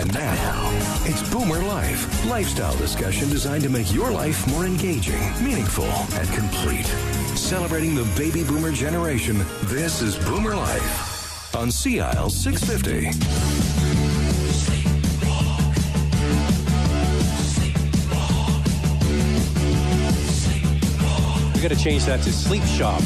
And now, it's BoomerLife, lifestyle discussion designed to make your life more engaging, meaningful, and complete. Celebrating the baby boomer generation, this is BoomerLife on CIL 650. Got to change that to SleepShop.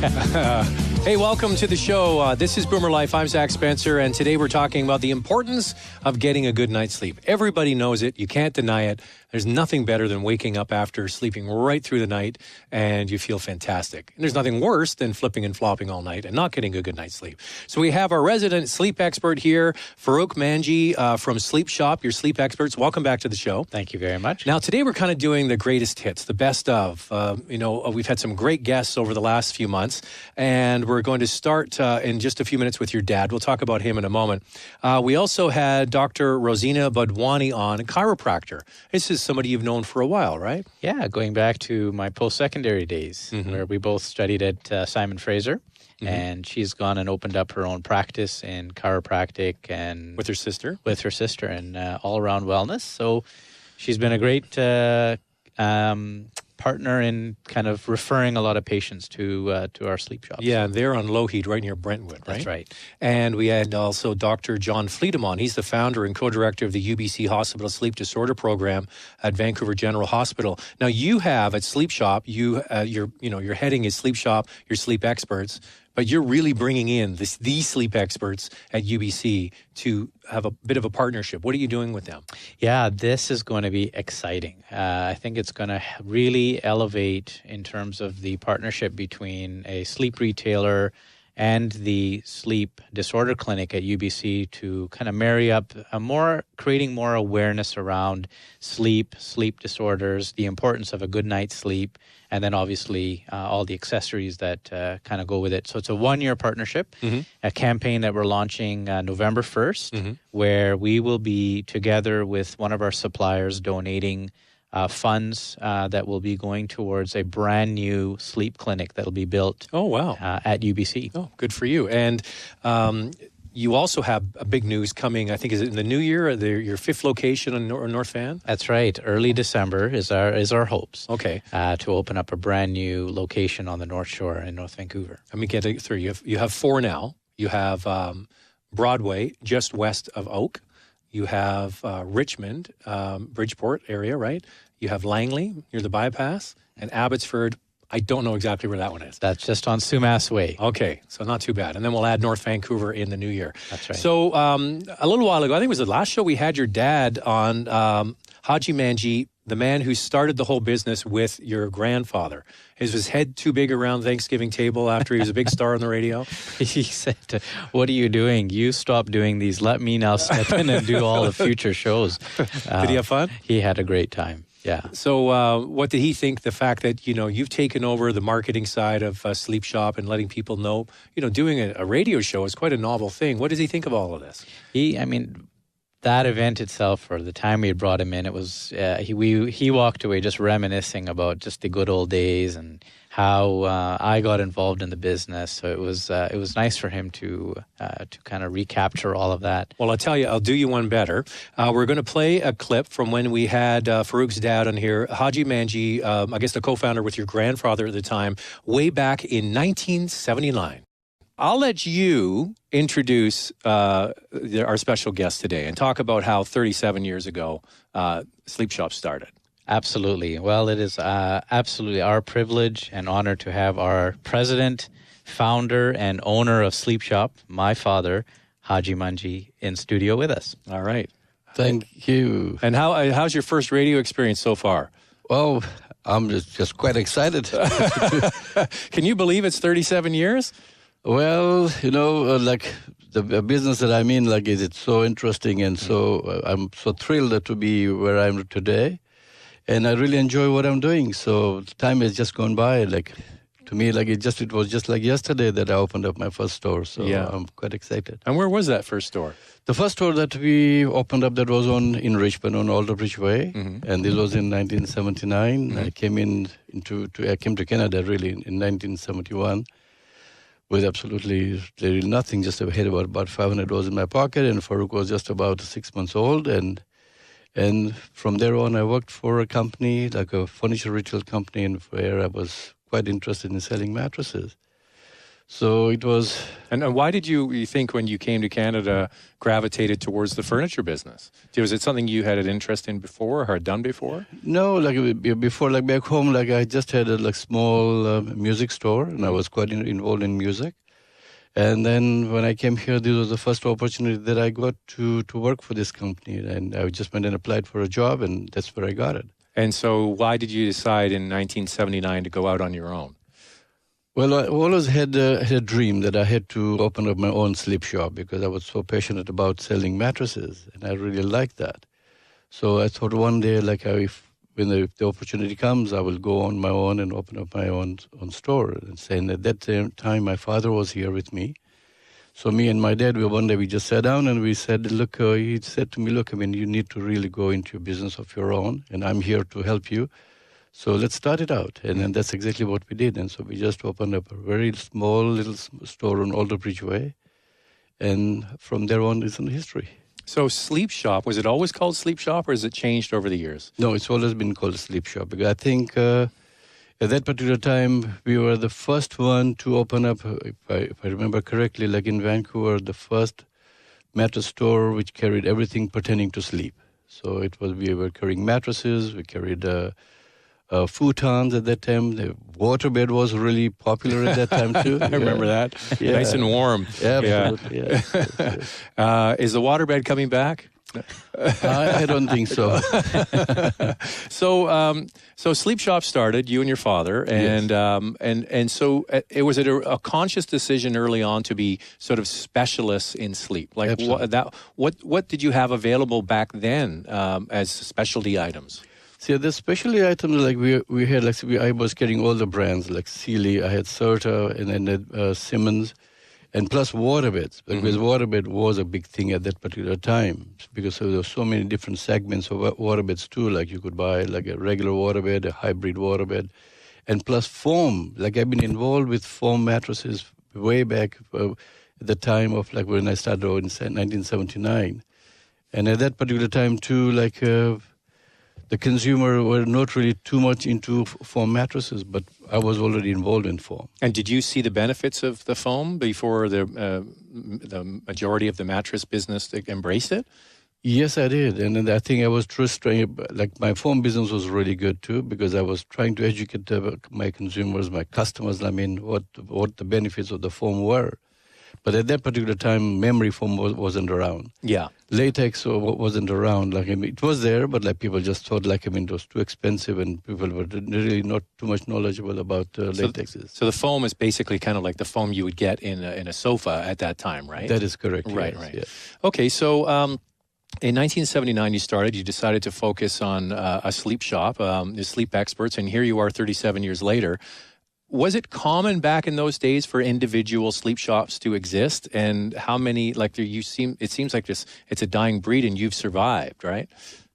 Yeah. Hey, welcome to the show. This is BoomerLife. I'm Zach Spencer, and today we're talking about the importance of getting a good night's sleep. Everybody knows it. You can't deny it. There's nothing better than waking up after sleeping right through the night and you feel fantastic. And there's nothing worse than flipping and flopping all night and not getting a good night's sleep. So we have our resident sleep expert here, Farrukh Manji from SleepShop, your sleep experts. Welcome back to the show. Thank you very much. Now, today we're kind of doing the greatest hits, the best of. We've had some great guests over the last few months, and we're going to start in just a few minutes with your dad. We'll talk about him in a moment. We also had Dr. Rosina Badwani on, a chiropractor. This is somebody you've known for a while, right? Yeah, going back to my post-secondary days, where we both studied at Simon Fraser, and she's gone and opened up her own practice in chiropractic and With her sister, and all-around wellness. So she's been a great partner in kind of referring a lot of patients to our sleep shops. Yeah, they're on Lougheed, right near Brentwood, right? That's right. And we had also Dr. John Fleetemon. He's the founder and co-director of the UBC Hospital Sleep Disorder Program at Vancouver General Hospital. Now, you have at SleepShop, your heading is SleepShop, your sleep experts, but you're really bringing in these sleep experts at UBC to have a bit of a partnership. What are you doing with them? Yeah, this is going to be exciting. I think it's going to really elevate in terms of the partnership between a sleep retailer and the sleep disorder clinic at UBC to kind of marry up creating more awareness around sleep disorders, the importance of a good night's sleep, and then obviously all the accessories that kind of go with it. So it's a one-year partnership, a campaign that we're launching November 1st, where we will be together with one of our suppliers donating funds that will be going towards a brand new sleep clinic that will be built at UBC. Oh, good for you. And you also have a big news coming, I think, is it in the new year, your fifth location in North Van? That's right. Early December is our hopes. Okay. To open up a brand new location on the North Shore in North Vancouver. Let me get it through. You have four now. You have Broadway, just west of Oak. You have Richmond, Bridgeport area, right? You have Langley near the bypass, and Abbotsford. I don't know exactly where that one is. That's just on Sumas Way. Okay, so not too bad. And then we'll add North Vancouver in the new year. That's right. So a little while ago, I think it was the last show we had your dad on, Haji Manji, the man who started the whole business with your grandfather. Is his head too big around Thanksgiving table after he was a big star on the radio? He said, "What are you doing? You stop doing these. Let me now step in and do all the future shows." Did he have fun? He had a great time. Yeah. So what did he think, the fact that, you've taken over the marketing side of SleepShop and letting people know, doing a radio show is quite a novel thing. What does he think of all of this? That event itself, or the time we had brought him in, it was he walked away just reminiscing about just the good old days and how I got involved in the business. So it was nice for him to kind of recapture all of that. Well, I'll tell you, I'll do you one better. We're going to play a clip from when we had Farrukh's dad on here, Haji Manji, I guess the co-founder with your grandfather at the time, way back in 1979. I'll let you introduce our special guest today and talk about how 37 years ago SleepShop started. Absolutely. Well, it is absolutely our privilege and honor to have our president, founder, and owner of SleepShop, my father, Haji Manji, in studio with us. All right. Thank you. And how's your first radio experience so far? Well, I'm just quite excited. Can you believe it's 37 years? Well, like the business that I'm in, it's so interesting, and so I'm so thrilled to be where I'm today, and I really enjoy what I'm doing. So time has just gone by, to me, it was just like yesterday that I opened up my first store. So yeah. I'm quite excited. And where was that first store? The first store that we opened up, that was in Richmond on Alderbridge Way, and this was in 1979. I came I came to Canada really in 1971. with absolutely nothing. Just I had about $500 in my pocket, and Farouk was just about 6 months old, and from there on, I worked for a company, like a furniture retail company, and where I was quite interested in selling mattresses. So it was... And why did you think when you came to Canada gravitated towards the furniture business? Was it something you had an interest in before or had done before? No, like before, like back home, like I just had a small music store, and I was quite involved in music. And then when I came here, this was the first opportunity that I got to work for this company. And I just went and applied for a job, and that's where I got it. And so why did you decide in 1979 to go out on your own? Well, I always had a dream that I had to open up my own sleep shop because I was so passionate about selling mattresses, and I really liked that. So I thought one day, like when the opportunity comes, I will go on my own and open up my own store. And at that time, my father was here with me. So me and my dad, one day we just sat down and we said, look, he said to me, look, I mean, you need to really go into a business of your own, and I'm here to help you. So let's start it out. And then that's exactly what we did. And so we just opened up a very small little store on Alderbridge Way. And from there on, it's in history. So SleepShop, was it always called SleepShop or has it changed over the years? No, it's always been called SleepShop. Because I think at that particular time, we were the first one to open up, if I remember correctly, like in Vancouver, the first mattress store which carried everything pertaining to sleep. So we were carrying mattresses, we carried futons at that time. The waterbed was really popular at that time too. I remember that. Yeah. Nice and warm. Yeah, absolutely. Yeah. Is the waterbed coming back? I don't think so. So SleepShop started, you and your father, and Yes. and so it was a conscious decision early on to be sort of specialists in sleep. Like what did you have available back then as specialty items? See, the specialty items, like we had, like I was carrying all the brands, like Sealy, I had Serta, and then Simmons, and plus waterbeds, because waterbed was a big thing at that particular time, because there were so many different segments of waterbeds too, like you could buy like a regular waterbed, a hybrid waterbed, and plus foam. Like I've been involved with foam mattresses way back at the time of like when I started in 1979. And at that particular time too, like the consumer were not really too much into foam mattresses, but I was already involved in foam. And did you see the benefits of the foam before the majority of the mattress business embraced it? Yes, I did. And I think I was trying, like my foam business was really good too, because I was trying to educate my consumers, my customers, I mean, what the benefits of the foam were. But at that particular time, memory foam wasn't around. Yeah. Latex wasn't around. Like, I mean, it was there, but like people just thought like, I mean, it was too expensive and people were really not too much knowledgeable about latexes. So the foam is basically kind of like the foam you would get in a sofa at that time, right? That is correct. Right, yes, right. Yes. Okay, so in 1979 you decided to focus on a sleep shop, the sleep experts, and here you are 37 years later. Was it common back in those days for individual sleep shops to exist? And how many, like it seems like it's a dying breed and you've survived, right?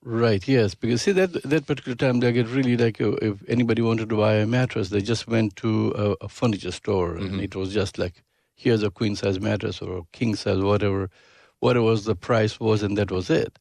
Right, yes. Because see, that particular time, they get really like, if anybody wanted to buy a mattress, they just went to a furniture store. And it was just like, here's a queen size mattress or a king size, whatever was the price was, and that was it.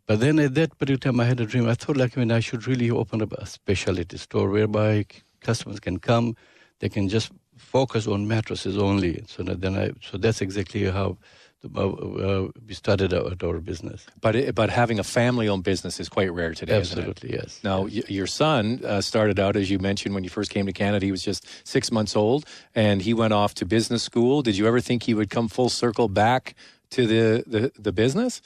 But then at that particular time, I had a dream. I thought like, I mean, I should really open up a specialty store whereby customers can come, they can just focus on mattresses only. So that's exactly how we started our business. But having a family-owned business is quite rare today. Absolutely, isn't it? yes. Now, your son started out, as you mentioned, when you first came to Canada, he was just 6 months old, and he went off to business school. Did you ever think he would come full circle back to the business?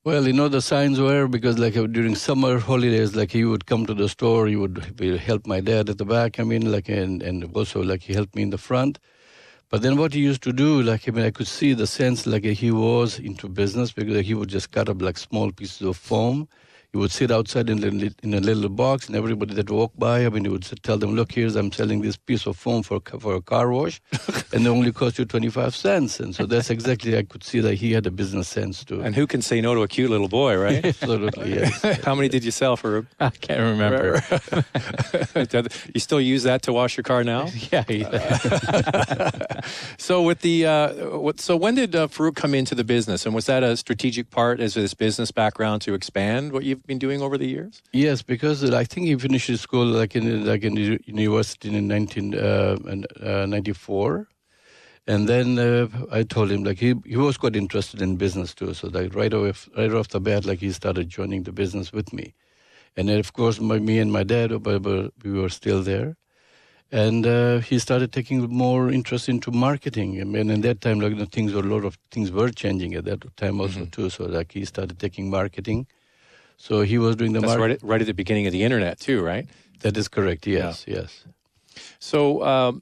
Well, the signs were because like during summer holidays, like he would come to the store, he would help my dad at the back, I mean, like, and also like he helped me in the front. But then what he used to do, like, I mean, I could see the sense like he was into business because he would just cut up like small pieces of foam. He would sit outside in a little box, and everybody that walked by, I mean, he would tell them, look, I'm selling this piece of foam for a car wash, and it only cost you 25 cents. And so that's exactly, I could see that he had a business sense too. And who can say no to a cute little boy, right? Absolutely, yes. How many did you sell for? I can't remember. You still use that to wash your car now? Yeah. So with so when did Farouk come into the business, and was that a strategic part as this business background to expand what you've been doing over the years? Yes, because I think he finished his school like in the university in 1994. And then I told him, like, he was quite interested in business too. So like right off the bat, like, he started joining the business with me. And then, of course, me and my dad, we were still there. And he started taking more interest into marketing. I mean, in that time, like, a lot of things were changing at that time also too. So like, he started taking marketing. So he was doing the marketing. Right at the beginning of the internet too, right? That is correct. Yes, yes. So,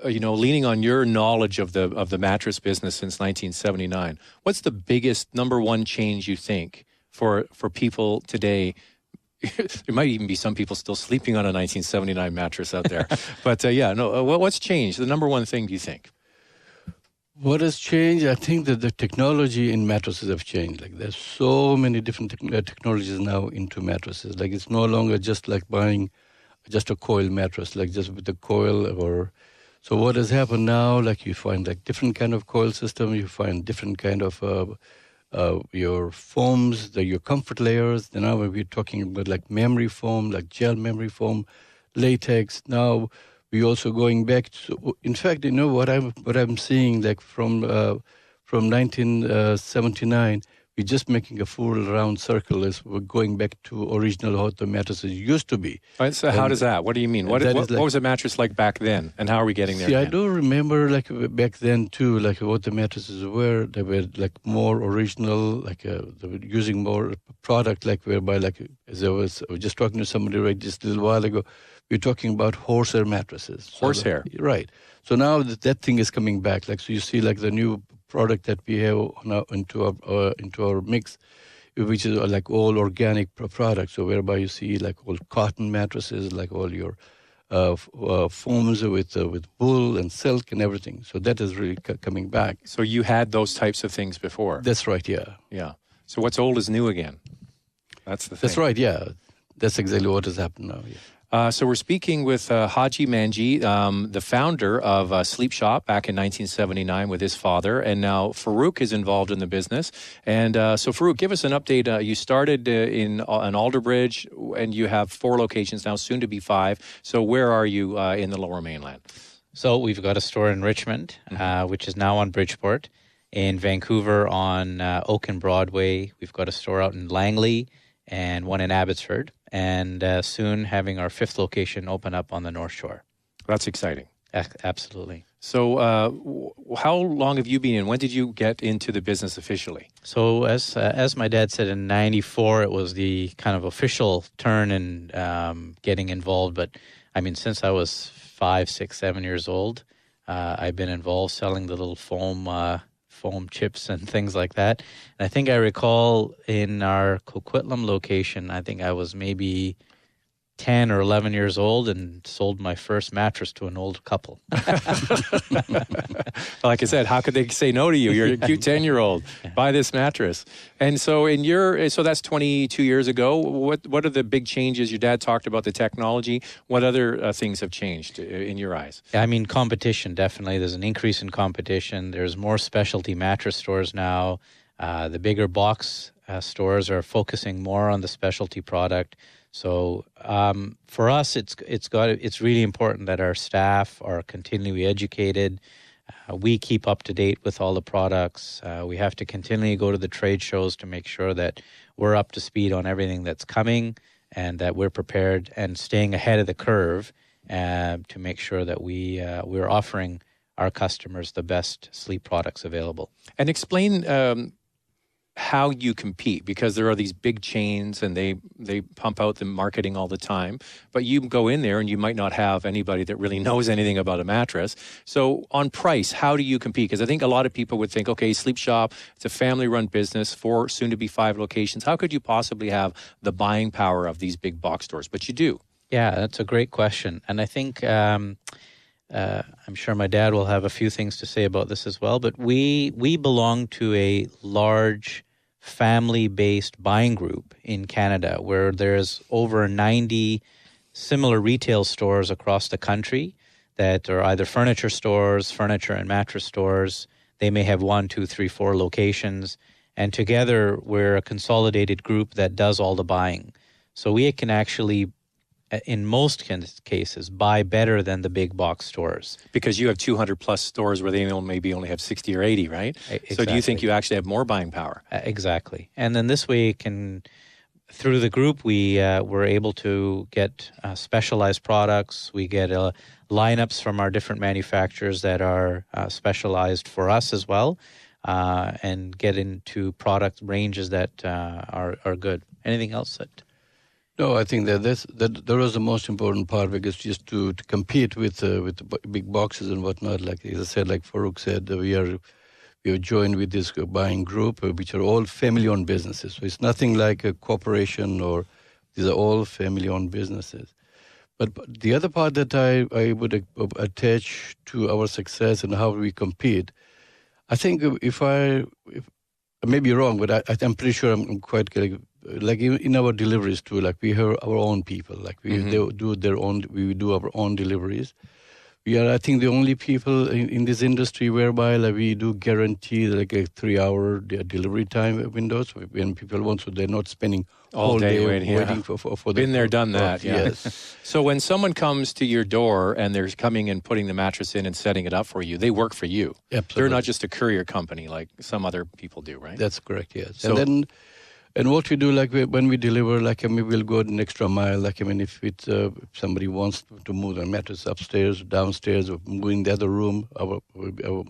leaning on your knowledge of the mattress business since 1979, what's the biggest number one change you think for people today? There might even be some people still sleeping on a 1979 mattress out there. But what's changed? The number one thing, do you think? What has changed? I think that the technology in mattresses have changed. Like, there's so many different technologies now into mattresses. Like, it's no longer just like buying just a coil mattress, like just with the coil or. So what has happened now? Like, you find like different kind of coil system. You find different kind of your foams, your comfort layers. Then now we're talking about like memory foam, like gel memory foam, latex. Now we're also going back to, in fact, what I'm seeing, like from 1979, we're just making a full round circle as we're going back to original how the mattresses used to be. Right, so how does that? What do you mean? What was a mattress like back then, and how are we getting there? See, I do remember like back then too, like what the mattresses were. They were like more original, like they were using more product, like whereby, like, as I was just talking to somebody right just a little while ago, we were talking about horsehair mattresses. Horsehair, right? So now that thing is coming back. Like, so you see like the new product that we have now into our mix, which is like all organic products. So whereby you see like all cotton mattresses, like all your foams with wool and silk and everything. So that is really coming back. So you had those types of things before. That's right. Yeah. Yeah. So what's old is new again. That's the thing. That's right. Yeah. That's exactly what has happened now. Yeah. So we're speaking with Haji Manji, the founder of SleepShop back in 1979 with his father, and now Farouk is involved in the business. And so Farouk, give us an update. You started in Alderbridge, and you have 4 locations now, soon to be 5. So where are you in the Lower Mainland? So we've got a store in Richmond, which is now on Bridgeport. In Vancouver on Oak and Broadway. We've got a store out in Langley and one in Abbotsford. And soon having our 5th location open up on the North Shore. That's exciting. Absolutely. So how long have you been in? When did you get into the business officially? So as my dad said, in 94, it was the kind of official turn in getting involved. But I mean, since I was 5, 6, 7 years old, I've been involved selling the little foam chips and things like that. And I think I recall in our Coquitlam location, I think I was maybe 10 or 11 years old and sold my first mattress to an old couple. Like I said, how could they say no to you? You're a cute 10-year-old. Buy this mattress. And so so that's 22 years ago. What are the big changes? Your dad talked about the technology. What other things have changed in your eyes? I mean, competition, definitely. There's an increase in competition. There's more specialty mattress stores now. The bigger box stores are focusing more on the specialty product. So for us, it's really important that our staff are continually educated. We keep up to date with all the products. We have to continually go to the trade shows to make sure that we're up to speed on everything that's coming and that we're prepared and staying ahead of the curve to make sure that we're offering our customers the best sleep products available. And explain how you compete, because there are these big chains and they pump out the marketing all the time, but you go in there and you might not have anybody that really knows anything about a mattress. So on price, how do you compete? Because I think a lot of people would think, okay, SleepShop, it's a family-run business, 4, soon to be 5 locations. How could you possibly have the buying power of these big box stores? But you do. Yeah, that's a great question. And I think I'm sure my dad will have a few things to say about this as well, but we belong to a large family-based buying group in Canada where there's over 90 similar retail stores across the country that are either furniture stores, furniture and mattress stores. They may have 1, 2, 3, 4 locations, and together we're a consolidated group that does all the buying. So we can actually, in most cases, buy better than the big box stores. Because you have 200 plus stores where they maybe only have 60 or 80, right? Exactly. So do you think you actually have more buying power? Exactly. And then this way, through the group, we're able to get specialized products. We get lineups from our different manufacturers that are specialized for us as well, and get into product ranges that are good. Anything else that... No, I think that that was the most important part, because just to compete with the big boxes and whatnot, like as I said, like Farouk said, we are joined with this buying group, which are all family-owned businesses. So it's nothing like a corporation, or these are all family-owned businesses. But the other part that I would attach to our success and how we compete, I think if I may be wrong, but I'm pretty sure I'm quite correct. Like in our deliveries too, like we have our own people, like we do our own deliveries. We are, I think, the only people in this industry whereby like we do guarantee like a 3-hour delivery time windows when people want, so they're not spending all day waiting for the... Been there, done that, yeah. Yes. So when someone comes to your door and they're coming and putting the mattress in and setting it up for you, they work for you. Absolutely. They're not just a courier company like some other people do, right? That's correct, yes. So, and what we do, like when we deliver, like we'll go an extra mile. Like if somebody wants to move the mattress upstairs, downstairs, or move in the other room,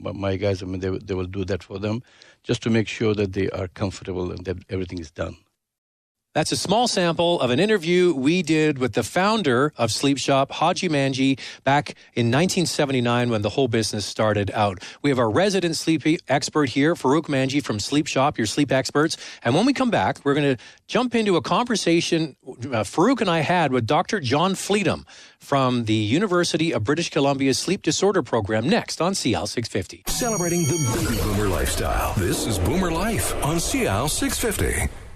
my guys, they will do that for them, just to make sure that they are comfortable and that everything is done. That's a small sample of an interview we did with the founder of SleepShop, Haji Manji, back in 1979 when the whole business started out. We have our resident sleep expert here, Farouk Manji from SleepShop, your sleep experts. And when we come back, we're going to jump into a conversation Farouk and I had with Dr. John Fleetham from the University of British Columbia's Sleep Disorder Program, next on CL 650. Celebrating the baby boomer lifestyle. This is Boomer Life on CL 650.